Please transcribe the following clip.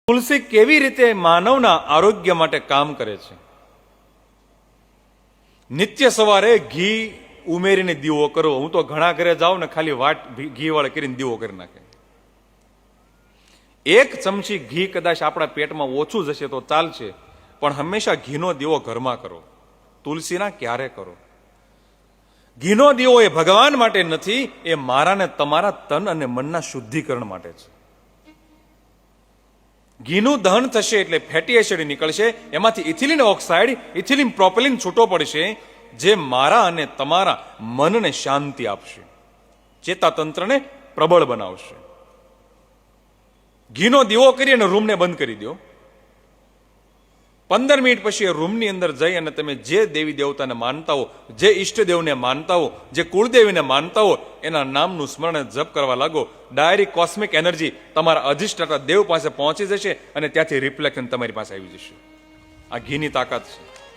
તુલસી કેવી રીતે માનવના આરોગ્ય માટે કામ કરે છે? નિત્ય સવારે ઘી ઉમેરીને દીવો કરો. હું તો ઘણા ઘરે જાઉં ને ખાલી વાટ ઘી વાળે કરીને દીવો કરી નાખે. એક ચમચી ઘી કદાચ આપણા પેટમાં ઓછું જશે તો ચાલશે, પણ હંમેશા ઘીનો દીવો ઘરમાં કરો. તુલસીના ક્યારે કરો? ઘીનો દીવો એ ભગવાન માટે નથી, એ મારા ને તમારા તન અને મનના શુદ્ધિકરણ માટે છે. ઘીનું દહન થશે એટલે ફેટી એસિડ નીકળશે, એમાંથી ઇથિલિન ઓક્સાઇડ, ઇથિલિન પ્રોપેલિન છૂટો પડશે, જે મારા અને તમારા મનને શાંતિ આપશે, ચેતાતંત્રને પ્રબળ બનાવશે. ઘીનો દીવો કરી અને રૂમને બંધ કરી દો. 15 મિનિટ પછી એ રૂમની અંદર જઈ અને તમે જે દેવી દેવતાને માનતા હો, જે ઈષ્ટદેવને માનતા હો, જે કુળદેવીને માનતા હો, એના નામનું સ્મરણ જપ કરવા લાગો. ડાયરેક્ટ કોસ્મિક એનર્જી તમારા અધિષ્ઠાતા દેવ પાસે પહોંચી જશે અને ત્યાંથી રિફ્લેક્શન તમારી પાસે આવી જશે. આ ઘીની તાકાત છે.